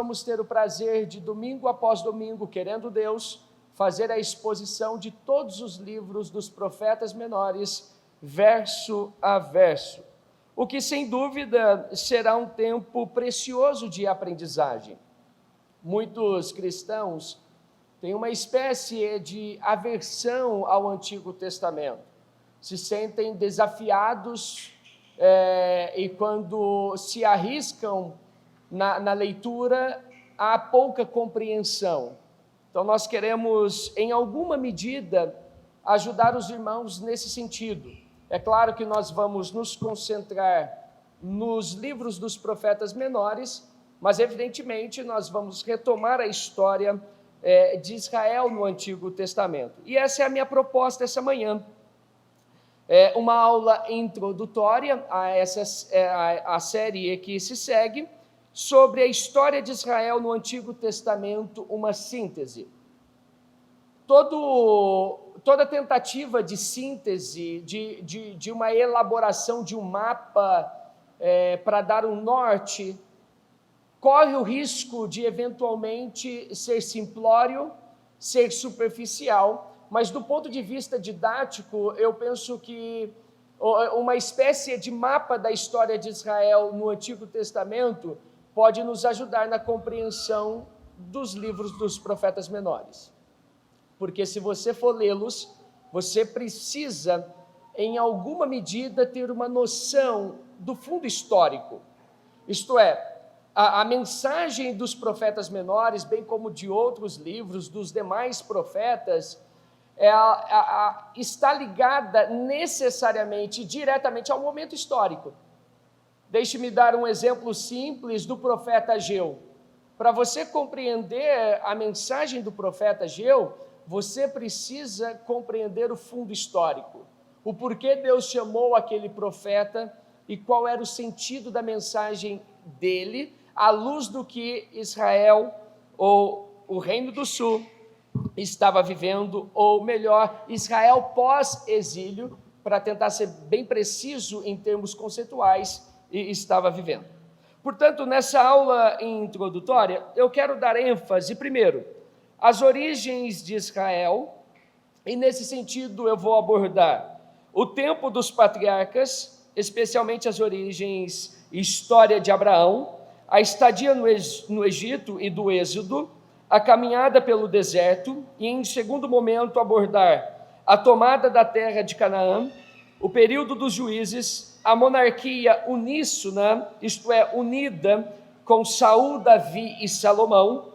vamos ter o prazer de, domingo após domingo, querendo Deus, fazer a exposição de todos os livros dos profetas menores, verso a verso. O que, sem dúvida, será um tempo precioso de aprendizagem. Muitos cristãos têm uma espécie de aversão ao Antigo Testamento. Se sentem desafiados e quando se arriscam na leitura, há pouca compreensão. Então nós queremos, em alguma medida, ajudar os irmãos nesse sentido. É claro que nós vamos nos concentrar nos livros dos profetas menores, mas evidentemente nós vamos retomar a história de Israel no Antigo Testamento. E essa é a minha proposta essa manhã. Uma aula introdutória a série que se segue, sobre a história de Israel no Antigo Testamento, uma síntese. Toda tentativa de síntese, de uma elaboração de um mapa para dar um norte, corre o risco de eventualmente ser simplório, ser superficial, mas do ponto de vista didático, eu penso que uma espécie de mapa da história de Israel no Antigo Testamento pode nos ajudar na compreensão dos livros dos profetas menores. Porque se você for lê-los, você precisa, em alguma medida, ter uma noção do fundo histórico. Isto é, a mensagem dos profetas menores, bem como de outros livros, dos demais profetas, está ligada necessariamente, diretamente ao momento histórico. Deixe-me dar um exemplo simples do profeta Ageu. Para você compreender a mensagem do profeta Ageu, você precisa compreender o fundo histórico. O porquê Deus chamou aquele profeta e qual era o sentido da mensagem dele, à luz do que Israel, ou o Reino do Sul, estava vivendo, ou melhor, Israel pós-exílio, para tentar ser bem preciso em termos conceituais, e estava vivendo. Portanto, nessa aula introdutória, eu quero dar ênfase, primeiro, às origens de Israel, e nesse sentido eu vou abordar o tempo dos patriarcas, especialmente as origens e história de Abraão, a estadia no Egito e do Êxodo, a caminhada pelo deserto, e em segundo momento abordar a tomada da terra de Canaã, o período dos juízes, a monarquia uníssona, isto é, unida com Saul, Davi e Salomão,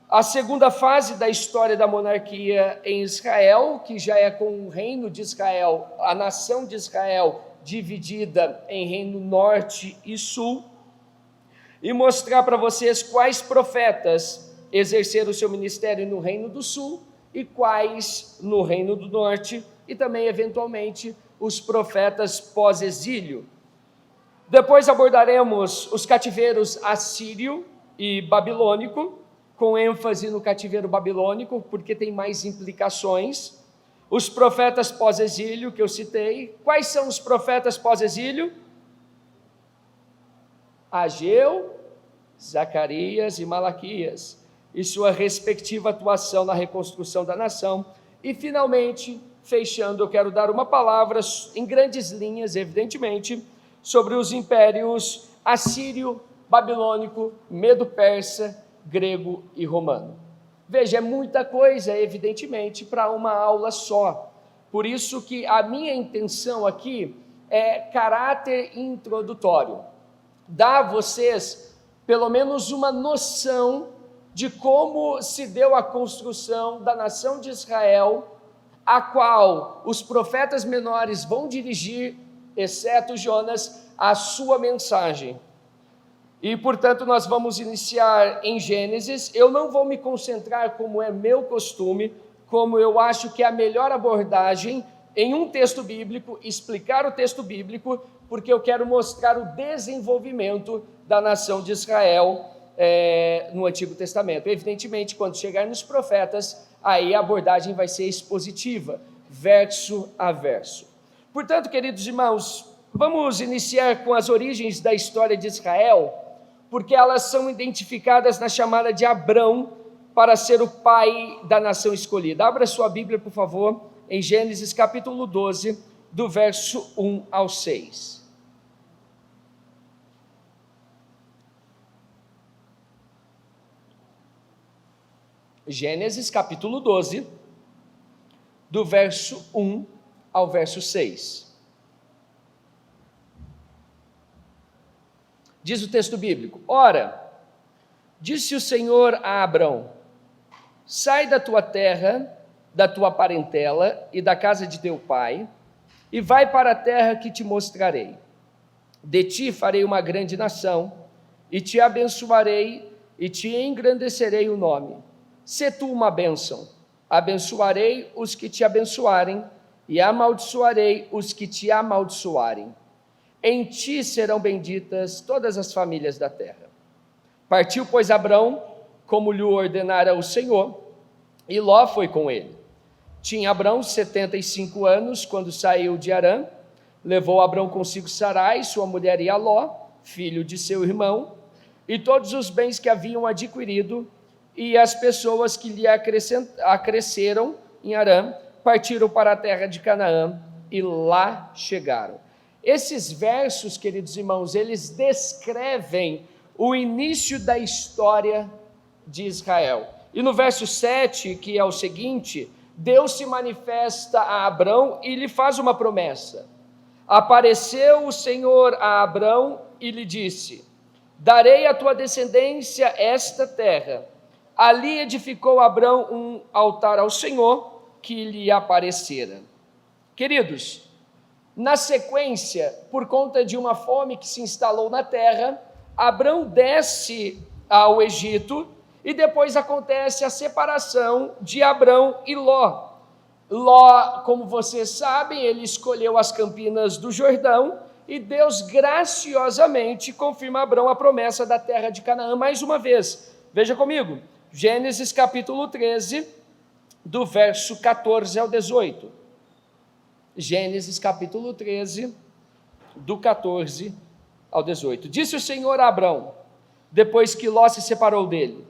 a segunda fase da história da monarquia em Israel, que já é com o reino de Israel, a nação de Israel dividida em reino norte e sul, e mostrar para vocês quais profetas exerceram o seu ministério no reino do sul e quais no reino do norte, e também, eventualmente, os profetas pós-exílio. Depois abordaremos os cativeiros assírio e babilônico, com ênfase no cativeiro babilônico, porque tem mais implicações. Os profetas pós-exílio, que eu citei. Quais são os profetas pós-exílio? Ageu, Zacarias e Malaquias, e sua respectiva atuação na reconstrução da nação. E, finalmente, fechando, eu quero dar uma palavra em grandes linhas, evidentemente, sobre os impérios assírio, babilônico, medo-persa, grego e romano. Veja, é muita coisa, evidentemente, para uma aula só. Por isso que a minha intenção aqui é caráter introdutório. Dar a vocês, pelo menos, uma noção de como se deu a construção da nação de Israel, a qual os profetas menores vão dirigir, exceto Jonas, a sua mensagem. E, portanto, nós vamos iniciar em Gênesis. Eu não vou me concentrar, como é meu costume, como eu acho que é a melhor abordagem, em um texto bíblico, explicar o texto bíblico, porque eu quero mostrar o desenvolvimento da nação de Israel no Antigo Testamento. Evidentemente, quando chegar nos profetas, aí a abordagem vai ser expositiva, verso a verso. Portanto, queridos irmãos, vamos iniciar com as origens da história de Israel, porque elas são identificadas na chamada de Abrão para ser o pai da nação escolhida. Abra sua Bíblia, por favor, em Gênesis capítulo 12, do verso 1 ao 6. Gênesis capítulo 12, do verso 1 ao verso 6. Diz o texto bíblico: Ora, disse o Senhor a Abrão: sai da tua terra, da tua parentela e da casa de teu pai, e vai para a terra que te mostrarei. De ti farei uma grande nação, e te abençoarei, e te engrandecerei o nome. Sê tu uma bênção. Abençoarei os que te abençoarem, e amaldiçoarei os que te amaldiçoarem. Em ti serão benditas todas as famílias da terra. Partiu, pois, Abrão, como lhe ordenara o Senhor, e Ló foi com ele. Tinha Abrão 75 anos quando saiu de Harã. Levou Abrão consigo Sarai, sua mulher, e a Ló, filho de seu irmão, e todos os bens que haviam adquirido, e as pessoas que lhe acresceram em Harã, partiram para a terra de Canaã, e lá chegaram. Esses versos, queridos irmãos, eles descrevem o início da história de Israel. E no verso 7, que é o seguinte, Deus se manifesta a Abrão e lhe faz uma promessa. Apareceu o Senhor a Abrão e lhe disse: darei à tua descendência esta terra. Ali edificou Abrão um altar ao Senhor que lhe aparecera. Queridos, na sequência, por conta de uma fome que se instalou na terra, Abrão desce ao Egito e depois acontece a separação de Abrão e Ló. Ló, como vocês sabem, ele escolheu as campinas do Jordão e Deus graciosamente confirma a Abrão a promessa da terra de Canaã mais uma vez. Veja comigo, Gênesis capítulo 13, do verso 14 ao 18. Gênesis capítulo 13, do 14 ao 18. Disse o Senhor a Abrão, depois que Ló se separou dele: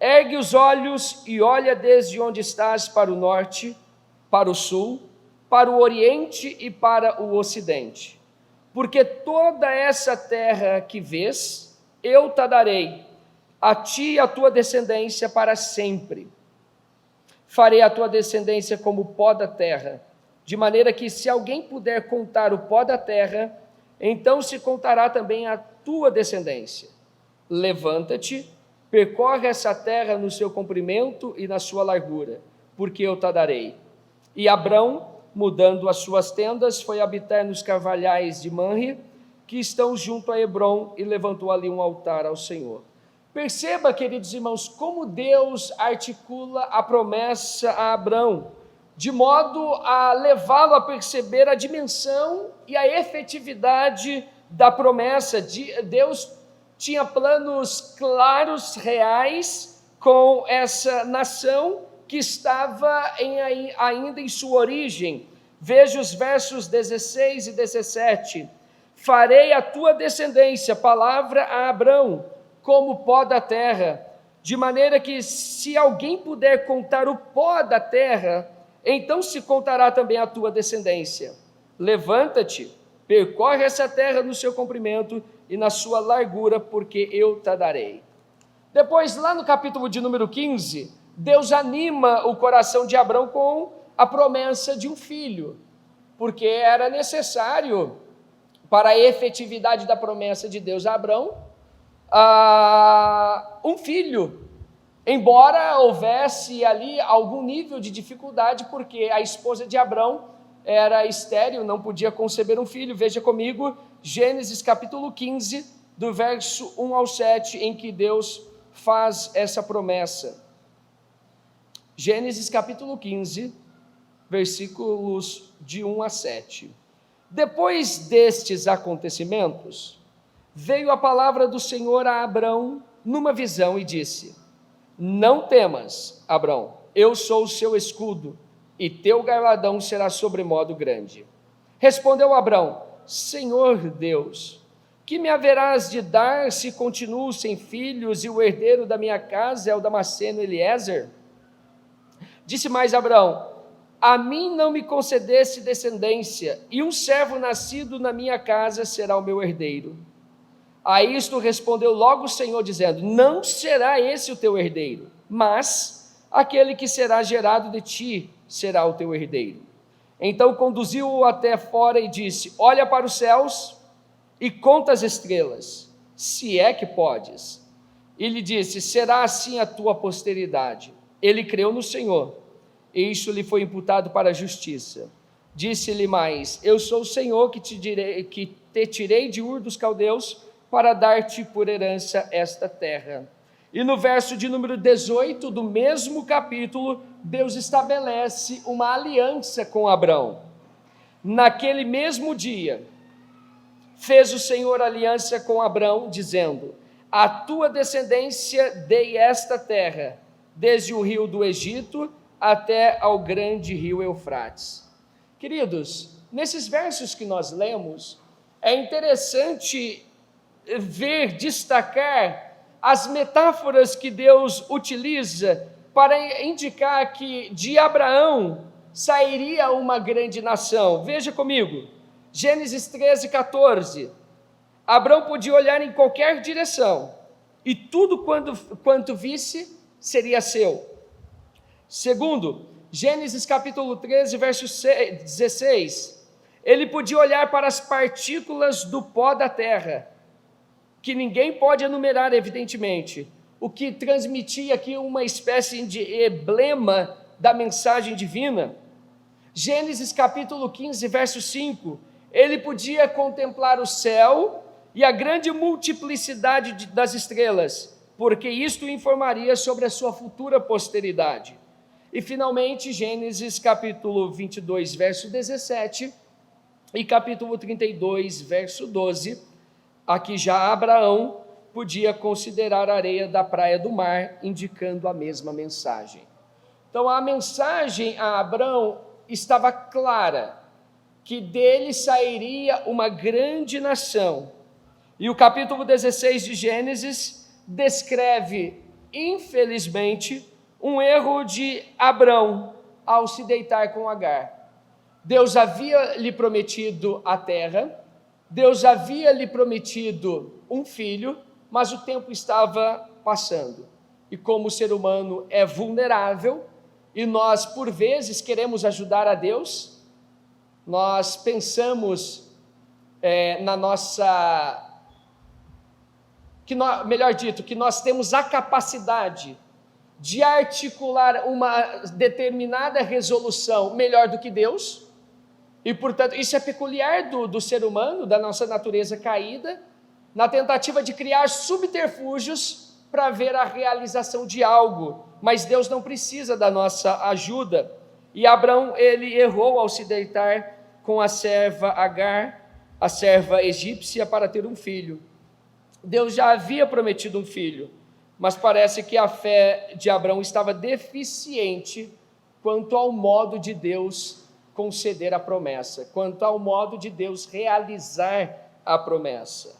ergue os olhos e olha desde onde estás para o norte, para o sul, para o oriente e para o ocidente. Porque toda essa terra que vês, eu te darei, a ti e a tua descendência para sempre. Farei a tua descendência como o pó da terra, de maneira que se alguém puder contar o pó da terra, então se contará também a tua descendência. Levanta-te, percorre essa terra no seu comprimento e na sua largura, porque eu te darei. E Abrão, mudando as suas tendas, foi habitar nos carvalhais de Manre, que estão junto a Hebrom, e levantou ali um altar ao Senhor. Perceba, queridos irmãos, como Deus articula a promessa a Abrão, de modo a levá-lo a perceber a dimensão e a efetividade da promessa. Deus tinha planos claros, reais, com essa nação que estava ainda em sua origem. Veja os versos 16 e 17. Farei a tua descendência, palavra a Abrão, como o pó da terra, de maneira que se alguém puder contar o pó da terra, então se contará também a tua descendência. Levanta-te, percorre essa terra no seu comprimento e na sua largura, porque eu te darei. Depois, lá no capítulo de número 15, Deus anima o coração de Abrão com a promessa de um filho, porque era necessário, para a efetividade da promessa de Deus a Abrão, um filho, embora houvesse ali algum nível de dificuldade, porque a esposa de Abrão era estéril, não podia conceber um filho. Veja comigo, Gênesis capítulo 15, do verso 1 ao 7, em que Deus faz essa promessa. Gênesis capítulo 15, versículos de 1 a 7. Depois destes acontecimentos, veio a palavra do Senhor a Abrão numa visão e disse: não temas, Abrão, eu sou o seu escudo, e teu galardão será sobremodo grande. Respondeu Abrão: Senhor Deus, Que me haverás de dar se continuo sem filhos e o herdeiro da minha casa é o Damasceno Eliezer? Disse mais Abraão: a mim não me concedeste descendência, e um servo nascido na minha casa será o meu herdeiro. A isto respondeu logo o Senhor, dizendo: não será esse o teu herdeiro, mas aquele que será gerado de ti será o teu herdeiro. Então conduziu-o até fora e disse: olha para os céus e conta as estrelas, se é que podes. E lhe disse: será assim a tua posteridade. Ele creu no Senhor, e isso lhe foi imputado para a justiça. Disse-lhe mais: eu sou o Senhor que te tirei de Ur dos Caldeus para dar-te por herança esta terra. E no verso de número 18 do mesmo capítulo, Deus estabelece uma aliança com Abrão. Naquele mesmo dia, fez o Senhor aliança com Abrão, dizendo: a tua descendência dei esta terra, desde o rio do Egito até ao grande rio Eufrates. Queridos, nesses versos que nós lemos, é interessante destacar as metáforas que Deus utiliza para indicar que de Abraão sairia uma grande nação. Veja comigo, Gênesis 13, 14. Abraão podia olhar em qualquer direção, e tudo quanto visse seria seu. Segundo, Gênesis capítulo 13, verso 16. Ele podia olhar para as partículas do pó da terra, que ninguém pode enumerar, evidentemente, o que transmitia aqui uma espécie de emblema da mensagem divina. Gênesis capítulo 15, verso 5, ele podia contemplar o céu e a grande multiplicidade das estrelas, porque isto informaria sobre a sua futura posteridade. E finalmente, Gênesis capítulo 22, verso 17 e capítulo 32, verso 12, aqui já Abraão podia considerar a areia da praia do mar, indicando a mesma mensagem. Então a mensagem a Abraão estava clara, que dele sairia uma grande nação. E o capítulo 16 de Gênesis descreve, infelizmente, um erro de Abrão ao se deitar com Agar. Deus havia lhe prometido a terra, Deus havia lhe prometido um filho, mas o tempo estava passando. E como o ser humano é vulnerável, e nós por vezes queremos ajudar a Deus, nós pensamos que nós temos a capacidade de articular uma determinada resolução melhor do que Deus, e portanto isso é peculiar do ser humano, da nossa natureza caída, na tentativa de criar subterfúgios para ver a realização de algo, mas Deus não precisa da nossa ajuda. E Abrão, ele errou ao se deitar com a serva Agar, a serva egípcia, para ter um filho. Deus já havia prometido um filho, mas parece que a fé de Abrão estava deficiente quanto ao modo de Deus conceder a promessa, quanto ao modo de Deus realizar a promessa.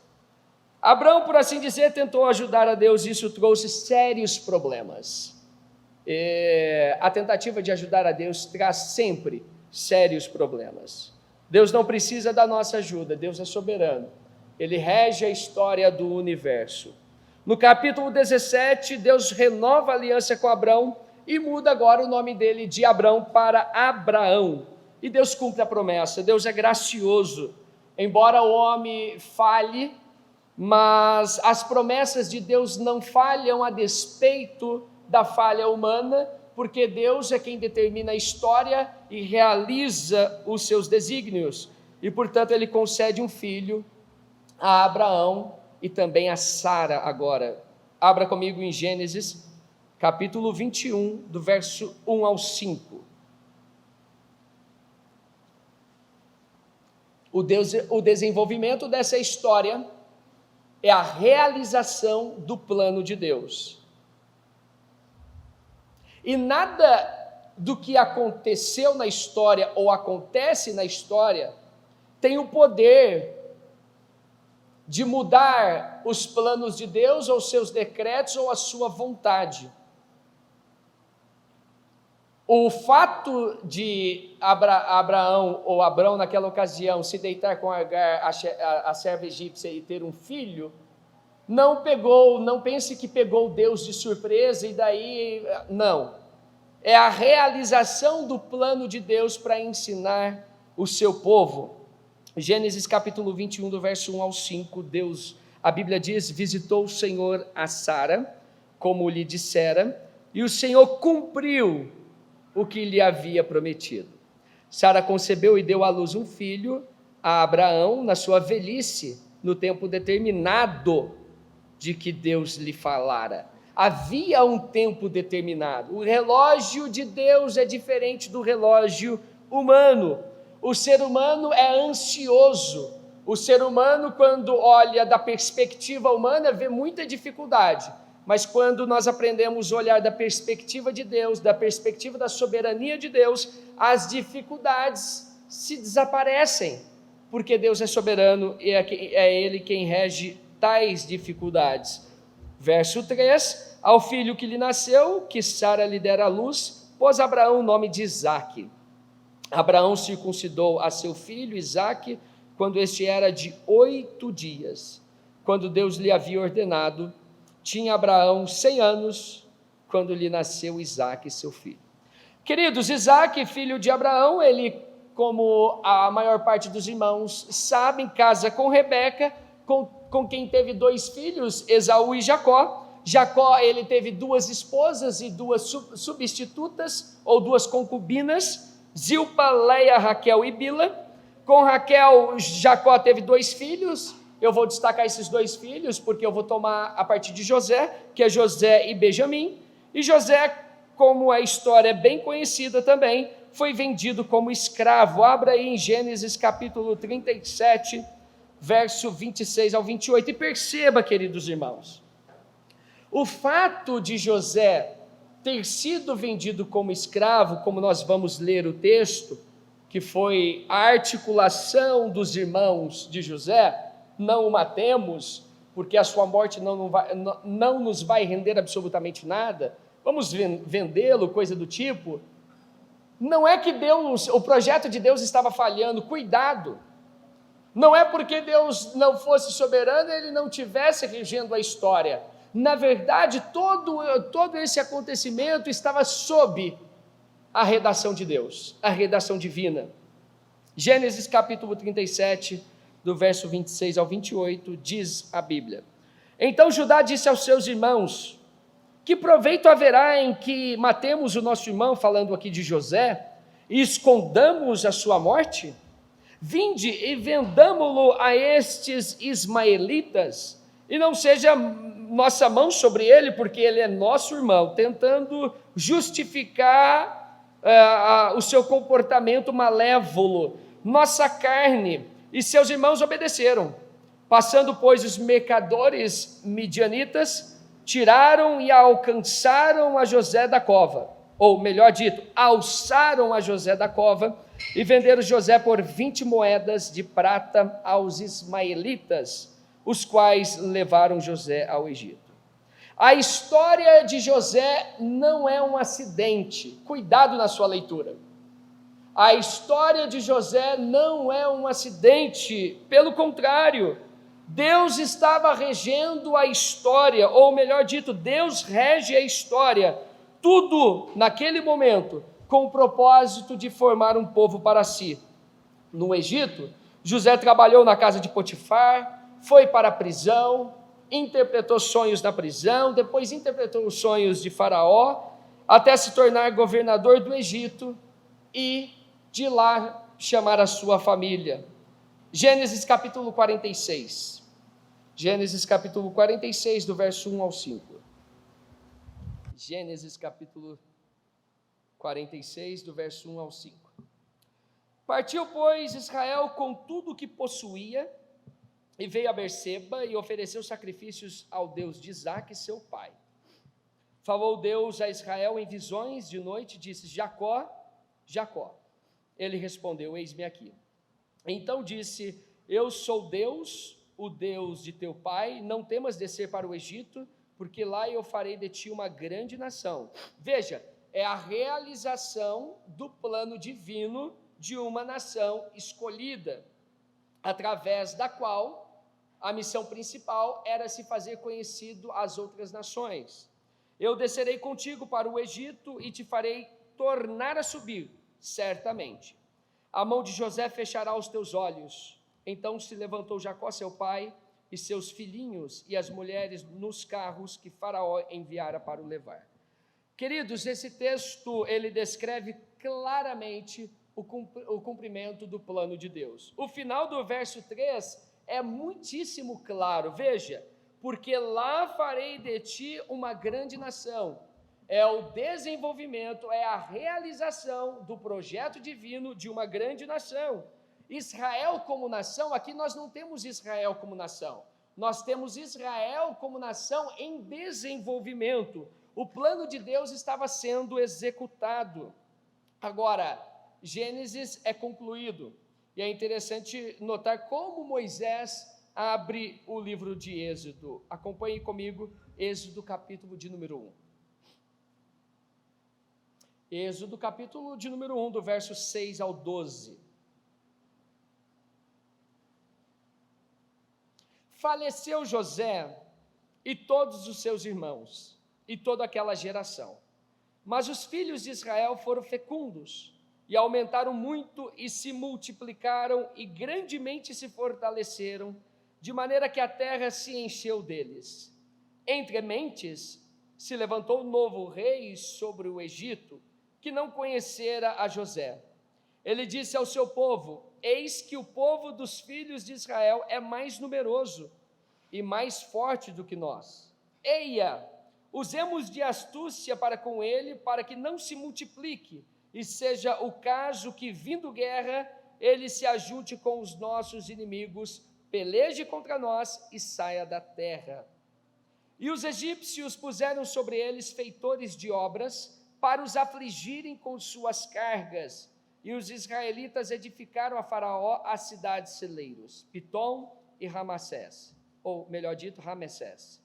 Abrão, por assim dizer, tentou ajudar a Deus, e isso trouxe sérios problemas. A tentativa de ajudar a Deus traz sempre sérios problemas. Deus não precisa da nossa ajuda, Deus é soberano, Ele rege a história do universo. No capítulo 17, Deus renova a aliança com Abrão e muda agora o nome dele de Abrão para Abraão. E Deus cumpre a promessa, Deus é gracioso. Embora o homem falhe, mas as promessas de Deus não falham a despeito da falha humana, porque Deus é quem determina a história e realiza os seus desígnios. E, portanto, Ele concede um filho a Abraão e também a Sara agora. Abra comigo em Gênesis, capítulo 21, do verso 1 ao 5. O desenvolvimento dessa história é a realização do plano de Deus. E nada do que aconteceu na história ou acontece na história tem o poder de mudar os planos de Deus, ou seus decretos, ou a sua vontade. O fato de Abraão naquela ocasião, se deitar com Agar, a serva egípcia, e ter um filho, não pense que pegou Deus de surpresa e daí, não. É a realização do plano de Deus para ensinar o seu povo. Gênesis capítulo 21, do verso 1 ao 5, a Bíblia diz: visitou o Senhor a Sara, como lhe dissera, e o Senhor cumpriu o que lhe havia prometido. Sara concebeu e deu à luz um filho a Abraão na sua velhice, no tempo determinado de que Deus lhe falara. Havia um tempo determinado. O relógio de Deus é diferente do relógio humano. O ser humano é ansioso. O ser humano, quando olha da perspectiva humana, vê muita dificuldade. Mas quando nós aprendemos a olhar da perspectiva de Deus, da perspectiva da soberania de Deus, as dificuldades se desaparecem, porque Deus é soberano e é Ele quem rege tais dificuldades. Verso 3, ao filho que lhe nasceu, que Sara lhe dera à luz, pôs Abraão o nome de Isaque. Abraão circuncidou a seu filho Isaque, quando este era de 8 dias, quando Deus lhe havia ordenado. Tinha Abraão 100 anos, quando lhe nasceu Isaque, seu filho. Queridos, Isaque, filho de Abraão, ele, como a maior parte dos irmãos sabem, casa com Rebeca, com quem teve 2 filhos, Esaú e Jacó. Jacó, ele teve 2 esposas e 2 substitutas, ou 2 concubinas, Zilpa, Leia, Raquel e Bila. Com Raquel, Jacó teve 2 filhos. Eu vou destacar esses 2 filhos, porque eu vou tomar a partir de José, que é José e Benjamim. E José, como a história é bem conhecida também, foi vendido como escravo. Abra aí em Gênesis capítulo 37, verso 26 ao 28, e perceba, queridos irmãos, o fato de José ter sido vendido como escravo, como nós vamos ler o texto, que foi a articulação dos irmãos de José, não o matemos, porque a sua morte não nos vai render absolutamente nada, vamos vendê-lo, coisa do tipo. Não é que o projeto de Deus estava falhando, cuidado. Não é porque Deus não fosse soberano, ele não tivesse regendo a história. Na verdade, todo esse acontecimento estava sob a redação de Deus, a redação divina. Gênesis capítulo 37, do verso 26 ao 28, diz a Bíblia: então Judá disse aos seus irmãos: que proveito haverá em que matemos o nosso irmão, falando aqui de José, e escondamos a sua morte? Vinde e vendamo-lo a estes ismaelitas, e não seja nossa mão sobre ele, porque ele é nosso irmão, tentando justificar o seu comportamento malévolo, nossa carne. E seus irmãos obedeceram. Passando, pois, os mercadores midianitas, tiraram e alcançaram a José da cova, ou melhor dito, alçaram a José da cova, e venderam José por 20 moedas de prata aos ismaelitas, os quais levaram José ao Egito. A história de José não é um acidente, cuidado na sua leitura. A história de José não é um acidente, pelo contrário, Deus estava regendo a história, ou melhor dito, Deus rege a história, tudo naquele momento, com o propósito de formar um povo para si. No Egito, José trabalhou na casa de Potifar, foi para a prisão, interpretou sonhos na prisão, depois interpretou os sonhos de Faraó, até se tornar governador do Egito e de lá chamar a sua família. Gênesis capítulo 46. Gênesis capítulo 46, do verso 1 ao 5. Gênesis capítulo 46, do verso 1 ao 5. Partiu, pois, Israel com tudo o que possuía, e veio a Berseba e ofereceu sacrifícios ao Deus de Isaque, seu pai. Falou Deus a Israel em visões de noite e disse: Jacó, Jacó. Ele respondeu: eis-me aqui. Então disse: eu sou Deus, o Deus de teu pai, não temas descer para o Egito, porque lá eu farei de ti uma grande nação. Veja, é a realização do plano divino de uma nação escolhida, através da qual a missão principal era se fazer conhecido às outras nações. Eu descerei contigo para o Egito e te farei tornar a subir, certamente. A mão de José fechará os teus olhos. Então se levantou Jacó, seu pai, e seus filhinhos e as mulheres nos carros que Faraó enviara para o levar. Queridos, esse texto, ele descreve claramente o cumprimento do plano de Deus. O final do verso 3 é muitíssimo claro, veja, porque lá farei de ti uma grande nação. É o desenvolvimento, é a realização do projeto divino de uma grande nação. Israel como nação, aqui nós não temos Israel como nação, nós temos Israel como nação em desenvolvimento. O plano de Deus estava sendo executado. Agora, Gênesis é concluído, e é interessante notar como Moisés abre o livro de Êxodo. Acompanhe comigo, Êxodo capítulo de número 1. Êxodo capítulo de número 1, do verso 6 ao 12. Faleceu José e todos os seus irmãos, e toda aquela geração. Mas os filhos de Israel foram fecundos, e aumentaram muito, e se multiplicaram, e grandemente se fortaleceram, de maneira que a terra se encheu deles. Entre mentes, se levantou um novo rei sobre o Egito, que não conhecera a José. Ele disse ao seu povo: eis que o povo dos filhos de Israel é mais numeroso e mais forte do que nós. Eia, usemos de astúcia para com ele, para que não se multiplique, e seja o caso que, vindo guerra, ele se ajunte com os nossos inimigos, peleje contra nós e saia da terra. E os egípcios puseram sobre eles feitores de obras, para os afligirem com suas cargas, e os israelitas edificaram a Faraó as cidades celeiros, Pitom e Ramassés, ou melhor dito, Ramessés.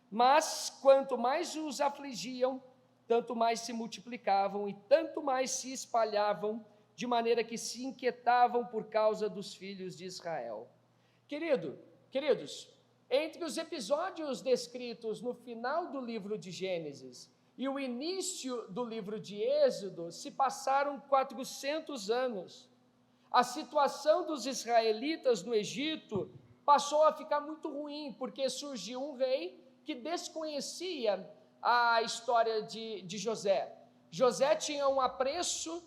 Mas quanto mais os afligiam, tanto mais se multiplicavam e tanto mais se espalhavam, de maneira que se inquietavam por causa dos filhos de Israel. Queridos, entre os episódios descritos no final do livro de Gênesis e o início do livro de Êxodo, se passaram 400 anos. A situação dos israelitas no Egito passou a ficar muito ruim, porque surgiu um rei que desconhecia a história de José. José tinha um apreço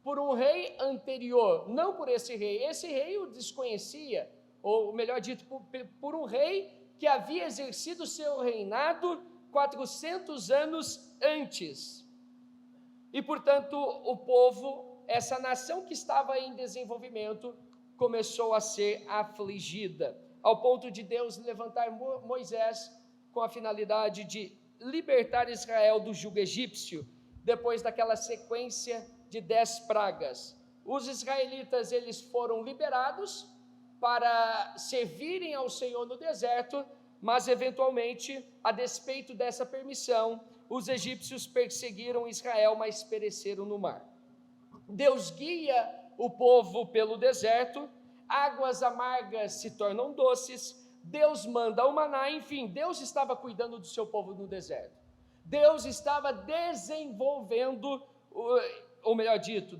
por um rei anterior, não por esse rei o desconhecia, ou melhor dito, por um rei que havia exercido seu reinado 400 anos antes. E, portanto, o povo, essa nação que estava em desenvolvimento, começou a ser afligida, ao ponto de Deus levantar Moisés com a finalidade de libertar Israel do jugo egípcio, depois daquela sequência de 10 pragas. Os israelitas, eles foram liberados para servirem ao Senhor no deserto, mas eventualmente, a despeito dessa permissão, os egípcios perseguiram Israel, mas pereceram no mar. Deus guia o povo pelo deserto, águas amargas se tornam doces, Deus manda o maná, enfim, Deus estava cuidando do seu povo no deserto. Deus estava desenvolvendo, ou melhor dito,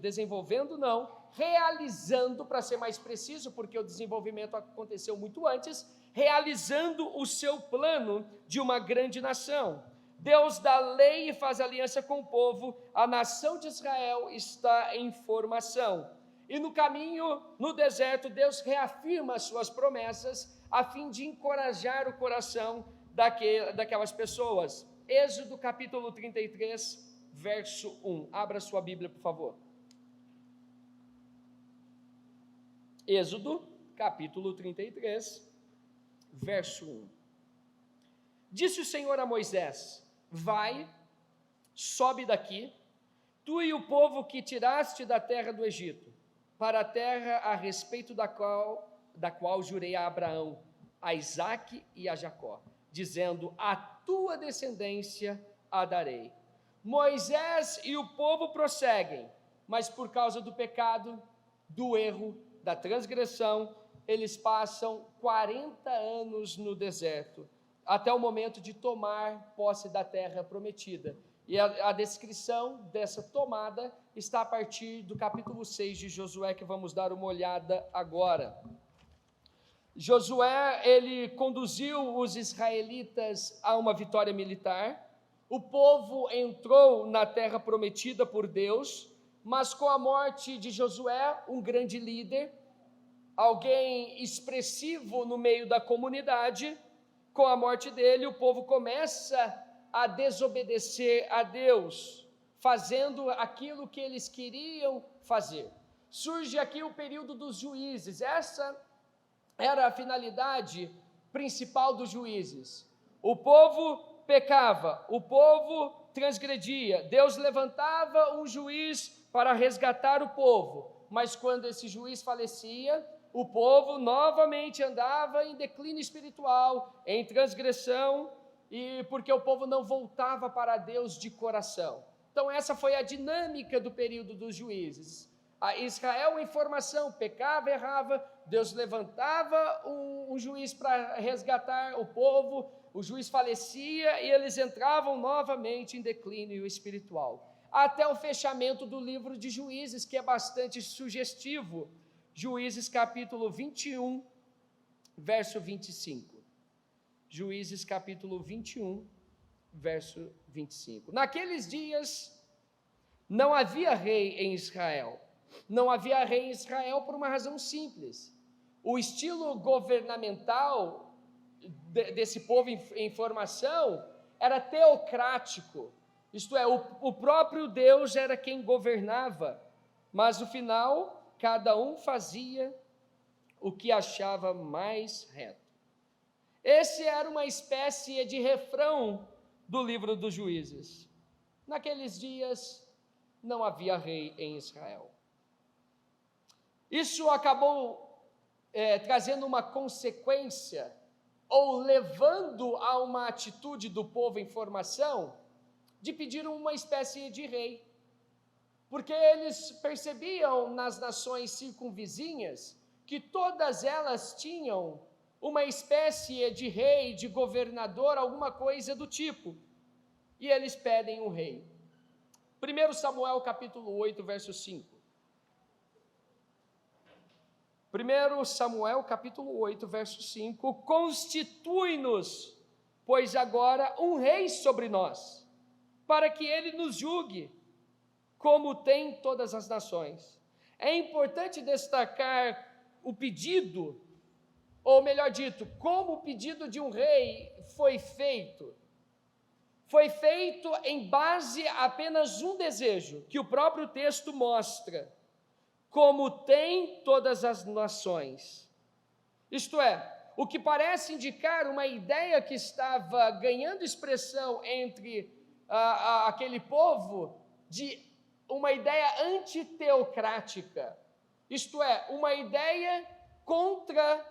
realizando, para ser mais preciso, porque o desenvolvimento aconteceu muito antes, realizando o seu plano de uma grande nação. Deus dá lei e faz aliança com o povo, a nação de Israel está em formação. E no caminho, no deserto, Deus reafirma as suas promessas, a fim de encorajar o coração daquelas pessoas. Êxodo capítulo 33, verso 1. Abra sua Bíblia, por favor. Êxodo capítulo 33, verso 1. Disse o Senhor a Moisés: vai, sobe daqui, tu e o povo que tiraste da terra do Egito, para a terra a respeito da qual jurei a Abraão, a Isaque e a Jacó, dizendo: a tua descendência a darei. Moisés e o povo prosseguem, mas por causa do pecado, do erro, da transgressão, eles passam 40 anos no deserto, até o momento de tomar posse da terra prometida. E a descrição dessa tomada está a partir do capítulo 6 de Josué, que vamos dar uma olhada agora. Josué, ele conduziu os israelitas a uma vitória militar. O povo entrou na terra prometida por Deus, mas com a morte de Josué, um grande líder, alguém expressivo no meio da comunidade, com a morte dele, o povo começa a desobedecer a Deus, fazendo aquilo que eles queriam fazer. Surge aqui o período dos juízes. Essa era a finalidade principal dos juízes. O povo pecava, o povo transgredia, Deus levantava um juiz para resgatar o povo, mas quando esse juiz falecia, o povo novamente andava em declínio espiritual, em transgressão, e porque o povo não voltava para Deus de coração. Então essa foi a dinâmica do período dos juízes. A Israel em formação, pecava, errava, Deus levantava um juiz para resgatar o povo, o juiz falecia e eles entravam novamente em declínio espiritual. Até o fechamento do livro de Juízes, que é bastante sugestivo. Juízes capítulo 21, verso 25. Juízes capítulo 21, verso 25. Naqueles dias não havia rei em Israel. Não havia rei em Israel por uma razão simples. O estilo governamental desse povo em formação era teocrático. Isto é, o próprio Deus era quem governava, mas no final cada um fazia o que achava mais reto. Esse era uma espécie de refrão do livro dos Juízes. Naqueles dias não havia rei em Israel. Isso acabou trazendo uma consequência, ou levando a uma atitude do povo em formação, de pedir uma espécie de rei. Porque eles percebiam nas nações circunvizinhas que todas elas tinham uma espécie de rei, de governador, alguma coisa do tipo. E eles pedem um rei. 1 Samuel capítulo 8, verso 5. 1 Samuel capítulo 8, verso 5. Constitui-nos, pois agora, um rei sobre nós, para que ele nos julgue, como tem todas as nações. É importante destacar o pedido, ou melhor dito, como o pedido de um rei foi feito. Foi feito em base a apenas um desejo, que o próprio texto mostra: como tem todas as nações. Isto é, o que parece indicar uma ideia que estava ganhando expressão entre aquele povo, de uma ideia antiteocrática. Isto é, uma ideia contra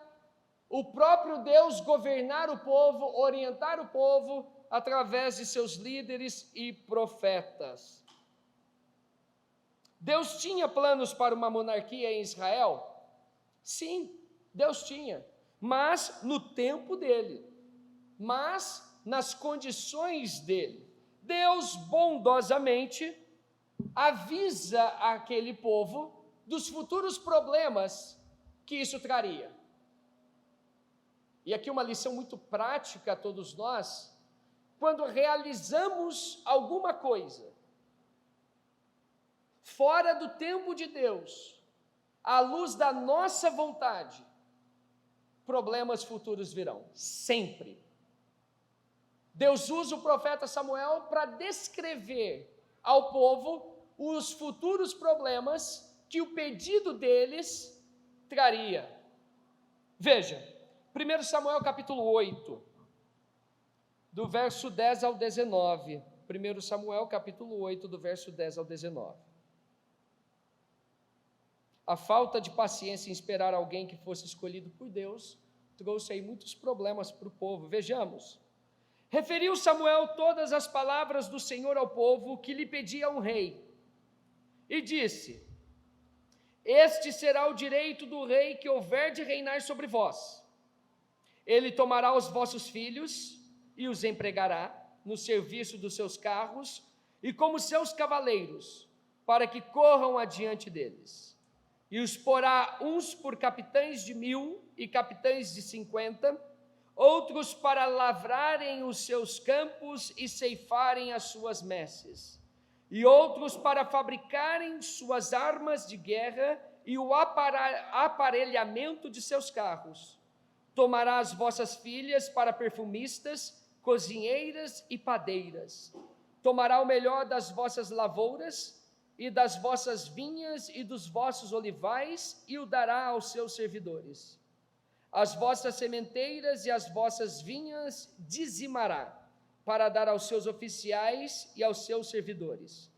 o próprio Deus governar o povo, orientar o povo através de seus líderes e profetas. Deus tinha planos para uma monarquia em Israel? Sim, Deus tinha, mas no tempo dele, mas nas condições dele. Deus bondosamente avisa aquele povo dos futuros problemas que isso traria. E aqui uma lição muito prática a todos nós: quando realizamos alguma coisa fora do tempo de Deus, à luz da nossa vontade, problemas futuros virão, sempre. Deus usa o profeta Samuel para descrever ao povo os futuros problemas que o pedido deles traria. Veja, 1 Samuel capítulo 8, do verso 10 ao 19. 1 Samuel capítulo 8, do verso 10 ao 19. A falta de paciência em esperar alguém que fosse escolhido por Deus trouxe aí muitos problemas para o povo. Vejamos. Referiu Samuel todas as palavras do Senhor ao povo que lhe pedia um rei, e disse: este será o direito do rei que houver de reinar sobre vós. Ele tomará os vossos filhos e os empregará no serviço dos seus carros e como seus cavaleiros, para que corram adiante deles. E os porá uns por capitães de 1000 e capitães de 50, outros para lavrarem os seus campos e ceifarem as suas messes, e outros para fabricarem suas armas de guerra e o aparelhamento de seus carros. Tomará as vossas filhas para perfumistas, cozinheiras e padeiras. Tomará o melhor das vossas lavouras e das vossas vinhas e dos vossos olivais e o dará aos seus servidores. As vossas sementeiras e as vossas vinhas dizimará, para dar aos seus oficiais e aos seus servidores.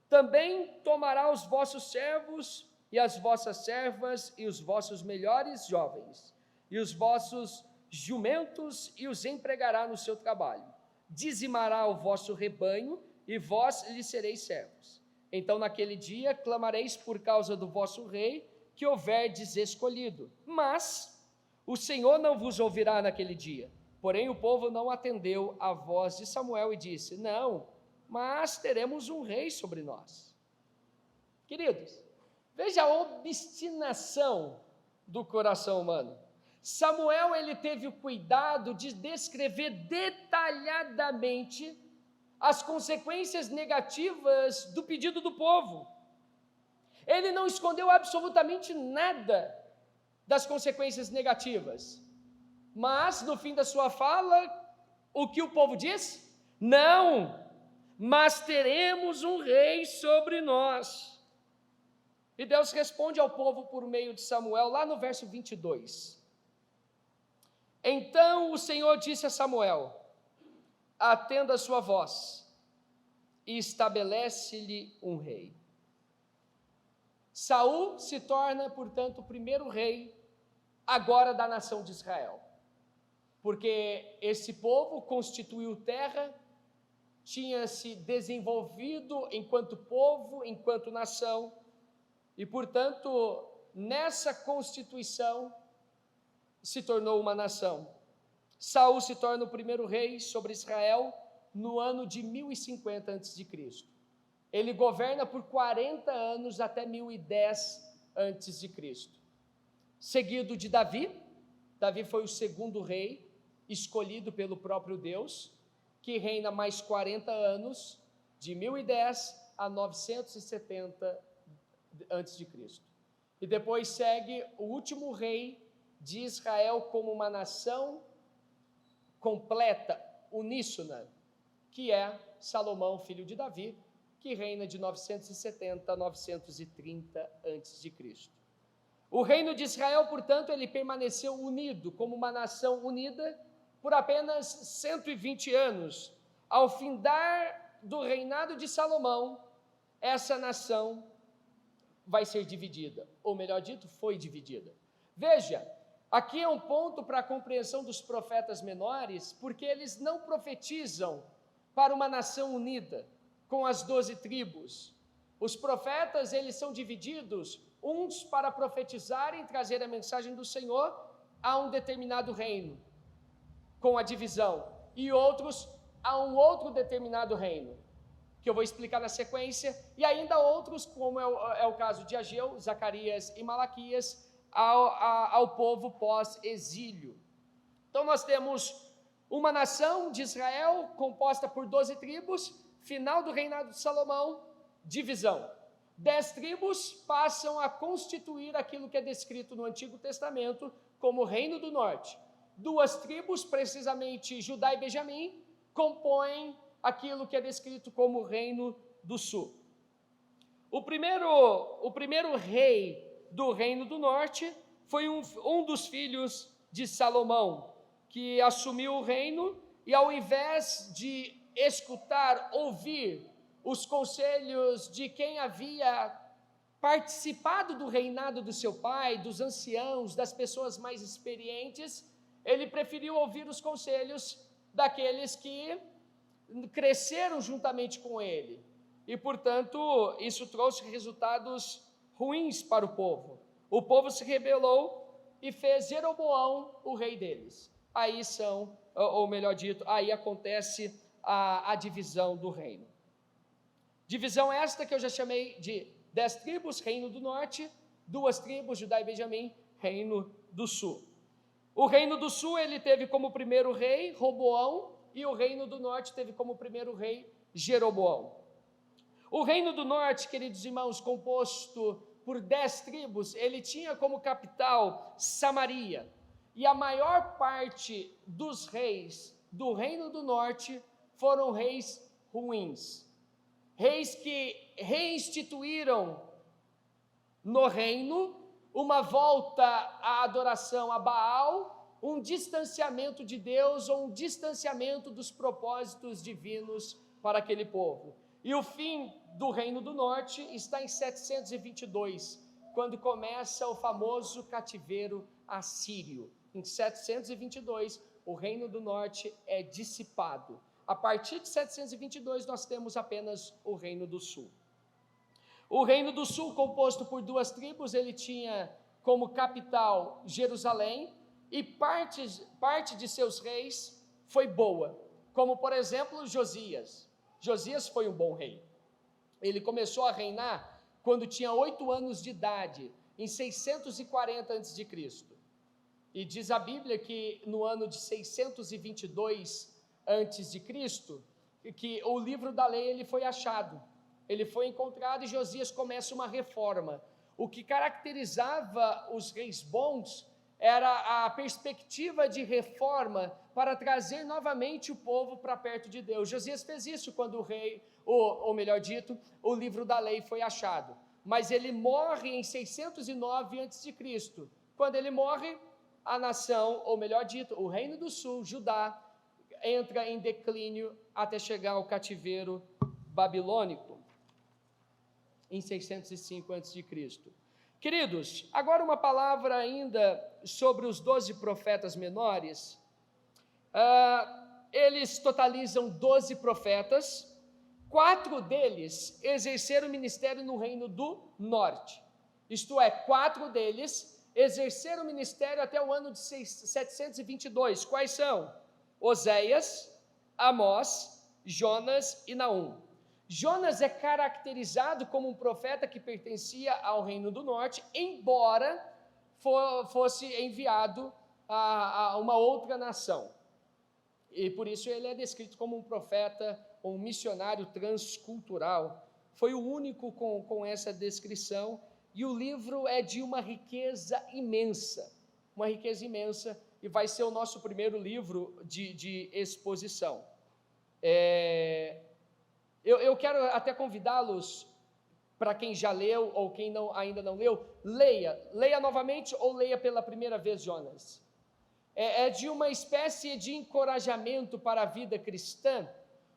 Também tomará os vossos servos e as vossas servas e os vossos melhores jovens, e os vossos jumentos, e os empregará no seu trabalho. Dizimará o vosso rebanho, e vós lhe sereis servos. Então naquele dia clamareis por causa do vosso rei, que houverdes escolhido. Mas o Senhor não vos ouvirá naquele dia. Porém o povo não atendeu à voz de Samuel e disse: não, mas teremos um rei sobre nós. Queridos, veja a obstinação do coração humano. Samuel, ele teve o cuidado de descrever detalhadamente as consequências negativas do pedido do povo. Ele não escondeu absolutamente nada das consequências negativas. Mas, no fim da sua fala, o que o povo diz? Não, mas teremos um rei sobre nós. E Deus responde ao povo por meio de Samuel, lá no verso 22. Então o Senhor disse a Samuel: atenda a sua voz e estabelece-lhe um rei. Saul se torna, portanto, o primeiro rei agora da nação de Israel, porque esse povo constituiu terra, tinha se desenvolvido enquanto povo, enquanto nação, e portanto nessa constituição se tornou uma nação. Saul se torna o primeiro rei sobre Israel no ano de 1050 a.C. Ele governa por 40 anos até 1010 a.C. Seguido de Davi. Davi foi o segundo rei escolhido pelo próprio Deus, que reina mais 40 anos, de 1010 a 970 a.C. E depois segue o último rei de Israel como uma nação completa, uníssona, que é Salomão, filho de Davi, que reina de 970 a 930 a.C. O reino de Israel, portanto, ele permaneceu unido, como uma nação unida, por apenas 120 anos. Ao findar do reinado de Salomão, essa nação vai ser dividida, ou melhor dito, foi dividida. Veja, aqui é um ponto para a compreensão dos profetas menores, porque eles não profetizam para uma nação unida, com as 12 tribos. Os profetas, eles são divididos, uns para profetizarem e trazer a mensagem do Senhor a um determinado reino, com a divisão, e outros a um outro determinado reino, que eu vou explicar na sequência, e ainda outros, como é o caso de Ageu, Zacarias e Malaquias, ao povo pós-exílio. Então nós temos uma nação de Israel composta por 12 tribos, final do reinado de Salomão, divisão. 10 tribos passam a constituir aquilo que é descrito no Antigo Testamento como Reino do Norte. 2 tribos, precisamente Judá e Benjamim, compõem aquilo que é descrito como Reino do Sul. O primeiro rei do Reino do Norte foi um dos filhos de Salomão, que assumiu o reino e, ao invés de escutar, ouvir os conselhos de quem havia participado do reinado do seu pai, dos anciãos, das pessoas mais experientes, ele preferiu ouvir os conselhos daqueles que cresceram juntamente com ele. E, portanto, isso trouxe resultados ruins para o povo. O povo se rebelou e fez Jeroboão o rei deles. Aí aí acontece a divisão do reino. Divisão esta que eu já chamei de 10 tribos, reino do norte, 2 tribos, Judá e Benjamim, reino do sul. O reino do sul, ele teve como primeiro rei Roboão, e o reino do norte teve como primeiro rei Jeroboão. O reino do norte, queridos irmãos, composto por 10 tribos, ele tinha como capital Samaria, e a maior parte dos reis do reino do norte foram reis ruins, reis que reinstituíram no reino uma volta à adoração a Baal, um distanciamento de Deus ou um distanciamento dos propósitos divinos para aquele povo. E o fim do reino do norte está em 722, quando começa o famoso cativeiro assírio. Em 722, o reino do norte é dissipado. A partir de 722, nós temos apenas o reino do sul. O reino do sul, composto por 2 tribos, ele tinha como capital Jerusalém, e parte de seus reis foi boa, como por exemplo Josias. Josias foi um bom rei. Ele começou a reinar quando tinha 8 anos de idade, em 640 a.C. E diz a Bíblia que no ano de 622 a.C., que o livro da lei ele foi achado. Ele foi encontrado e Josias começa uma reforma. O que caracterizava os reis bons era a perspectiva de reforma para trazer novamente o povo para perto de Deus. Josias fez isso quando ou melhor dito, o livro da lei foi achado. Mas ele morre em 609 a.C. Quando ele morre, a nação, ou melhor dito, o reino do sul, Judá, entra em declínio até chegar ao cativeiro babilônico, em 605 a.C. Queridos, agora uma palavra ainda sobre os 12 profetas menores. Eles totalizam 12 profetas, 4 deles exerceram ministério no reino do norte. Isto é, 4 deles exerceram ministério até o ano de 722. Quais são? Oséias, Amós, Jonas e Naum. Jonas é caracterizado como um profeta que pertencia ao reino do norte, embora fosse enviado a uma outra nação. E por isso ele é descrito como um profeta, um missionário transcultural. Foi o único com essa descrição, e o livro é de uma riqueza imensa, e vai ser o nosso primeiro livro de exposição. Eu quero até convidá-los, para quem já leu ou quem ainda não leu, leia novamente ou leia pela primeira vez Jonas. É de uma espécie de encorajamento para a vida cristã,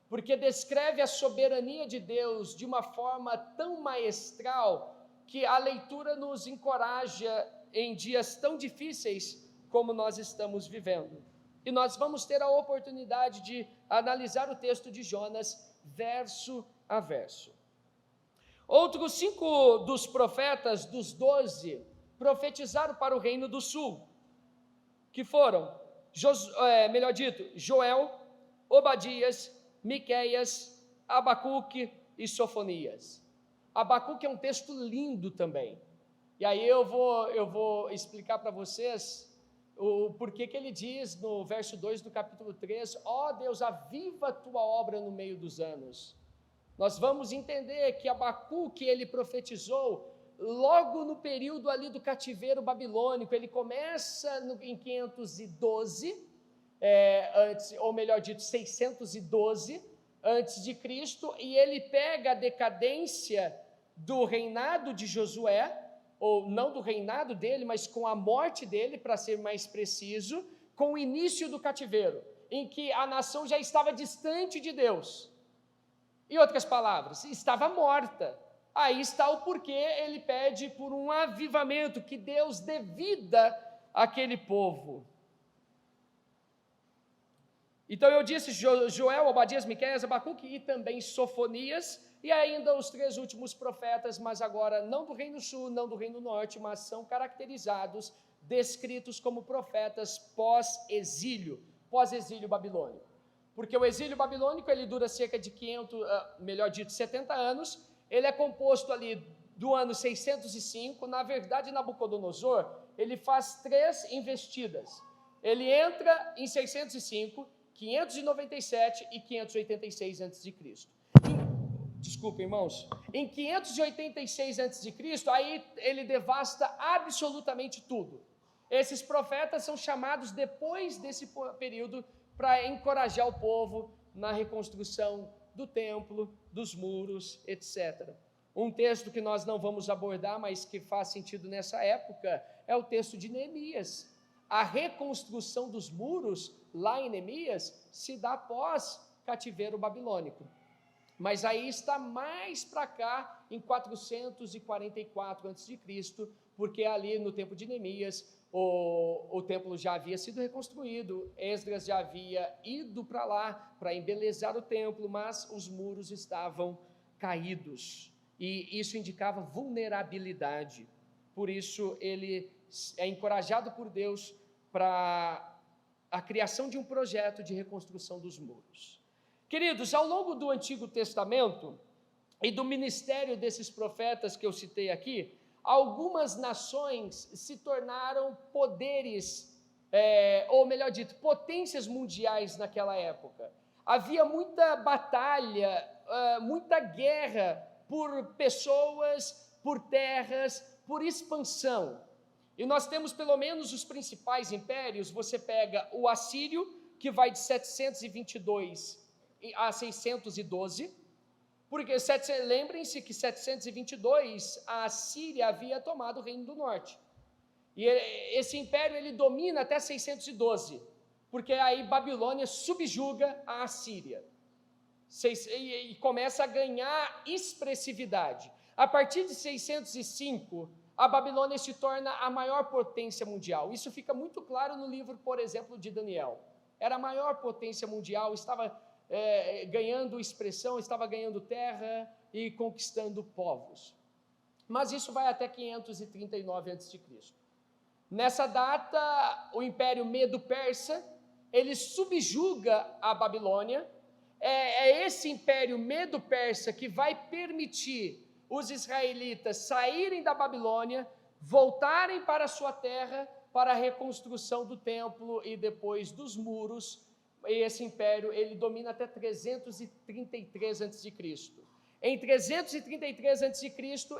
porque descreve a soberania de Deus de uma forma tão maestral que a leitura nos encoraja em dias tão difíceis como nós estamos vivendo. E nós vamos ter a oportunidade de analisar o texto de Jonas verso a verso. Outros 5 dos profetas, dos 12, profetizaram para o reino do sul, que foram, Joel, Obadias, Miqueias, Abacuque e Sofonias. Abacuque é um texto lindo também, e aí eu vou explicar para vocês o porquê que ele diz no verso 2 do capítulo 3, ó Deus, aviva a tua obra no meio dos anos. Nós vamos entender que Abacuque, ele profetizou logo no período ali do cativeiro babilônico. Ele começa em 512, ou melhor dito, 612 antes de Cristo, e ele pega a decadência do reinado de Josué, ou não do reinado dele, mas com a morte dele, para ser mais preciso, com o início do cativeiro, em que a nação já estava distante de Deus. Em outras palavras, estava morta. Aí está o porquê ele pede por um avivamento, que Deus dê vida àquele povo. Então eu disse Joel, Obadias, Miqueias, Abacuque e também Sofonias, e ainda os 3 últimos profetas, mas agora não do Reino Sul, não do Reino Norte, mas são caracterizados, descritos como profetas pós-exílio babilônico. Porque o exílio babilônico, ele dura cerca de 70 anos, ele é composto ali do ano 605, na verdade Nabucodonosor, ele faz 3 investidas. Ele entra em 605, 597 e 586 a.C. Desculpa, irmãos. Em 586 a.C., aí ele devasta absolutamente tudo. Esses profetas são chamados depois desse período para encorajar o povo na reconstrução do templo, dos muros, etc. Um texto que nós não vamos abordar, mas que faz sentido nessa época, é o texto de Neemias. A reconstrução dos muros, lá em Neemias, se dá após cativeiro babilônico. Mas aí está mais para cá, em 444 a.C., porque ali no tempo de Neemias, o templo já havia sido reconstruído, Esdras já havia ido para lá para embelezar o templo, mas os muros estavam caídos, e isso indicava vulnerabilidade. Por isso ele é encorajado por Deus para a criação de um projeto de reconstrução dos muros. Queridos, ao longo do Antigo Testamento e do ministério desses profetas que eu citei aqui, algumas nações se tornaram poderes, ou melhor dito, potências mundiais naquela época. Havia muita batalha, muita guerra por pessoas, por terras, por expansão. E nós temos pelo menos os principais impérios. Você pega o Assírio, que vai de 722 a 612, porque lembrem-se que 722 a Síria havia tomado o Reino do Norte, e esse império ele domina até 612, porque aí Babilônia subjuga a Assíria, e começa a ganhar expressividade. A partir de 605, a Babilônia se torna a maior potência mundial. Isso fica muito claro no livro, por exemplo, de Daniel. Era a maior potência mundial, estava ganhando expressão, estava ganhando terra e conquistando povos. Mas isso vai até 539 a.C. Nessa data, o Império Medo-Persa, ele subjuga a Babilônia. É esse Império Medo-Persa que vai permitir os israelitas saírem da Babilônia, voltarem para a sua terra, para a reconstrução do templo e depois dos muros. Esse império, ele domina até 333 a.C. Em 333 a.C.,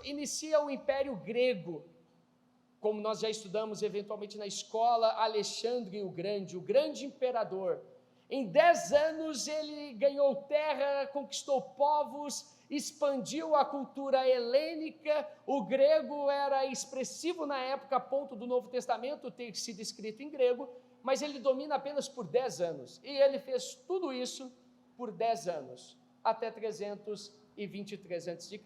inicia o Império Grego, como nós já estudamos eventualmente na escola, Alexandre o grande imperador. Em 10 anos ele ganhou terra, conquistou povos, expandiu a cultura helênica. O grego era expressivo na época, a ponto do Novo Testamento ter sido escrito em grego, mas ele domina apenas por 10 anos, e ele fez tudo isso por 10 anos, até 323 a.C.,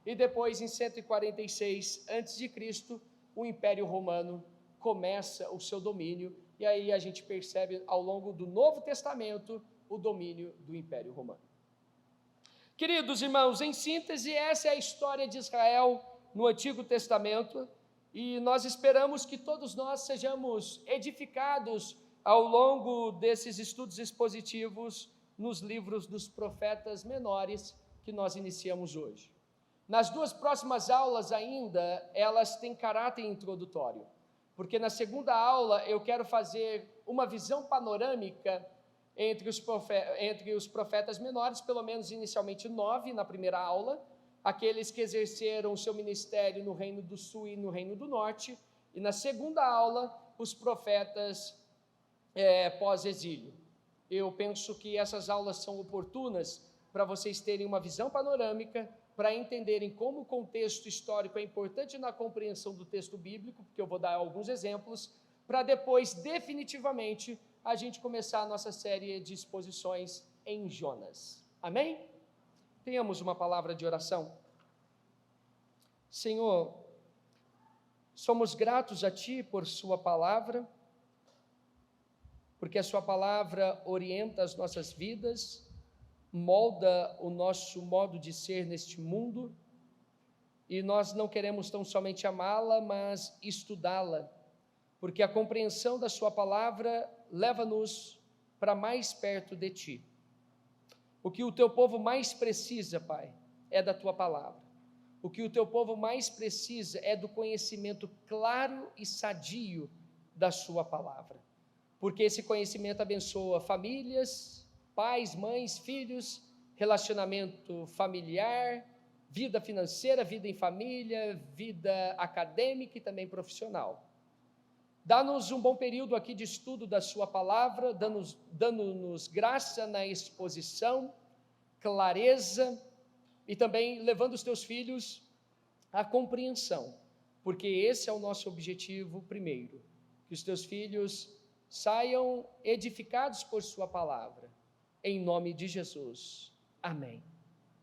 e depois em 146 a.C., o Império Romano começa o seu domínio, e aí a gente percebe ao longo do Novo Testamento o domínio do Império Romano. Queridos irmãos, em síntese, essa é a história de Israel no Antigo Testamento, e nós esperamos que todos nós sejamos edificados ao longo desses estudos expositivos nos livros dos profetas menores que nós iniciamos hoje. Nas 2 próximas aulas ainda, elas têm caráter introdutório, porque na segunda aula eu quero fazer uma visão panorâmica entre os profetas menores, pelo menos inicialmente 9 na primeira aula, aqueles que exerceram o seu ministério no Reino do Sul e no Reino do Norte, e na segunda aula, os profetas pós-exílio. Eu penso que essas aulas são oportunas para vocês terem uma visão panorâmica, para entenderem como o contexto histórico é importante na compreensão do texto bíblico, porque eu vou dar alguns exemplos, para depois, definitivamente, a gente começar a nossa série de exposições em Jonas. Amém? Tenhamos uma palavra de oração. Senhor, somos gratos a Ti por Sua palavra, porque a sua palavra orienta as nossas vidas, molda o nosso modo de ser neste mundo, e nós não queremos tão somente amá-la, mas estudá-la, porque a compreensão da sua palavra leva-nos para mais perto de ti. O que o teu povo mais precisa, Pai, é da tua palavra. O que o teu povo mais precisa é do conhecimento claro e sadio da sua palavra, porque esse conhecimento abençoa famílias, pais, mães, filhos, relacionamento familiar, vida financeira, vida em família, vida acadêmica e também profissional. Dá-nos um bom período aqui de estudo da sua palavra, dando-nos graça na exposição, clareza e também levando os teus filhos à compreensão, porque esse é o nosso objetivo primeiro, que os teus filhos saiam edificados por sua palavra, em nome de Jesus. Amém.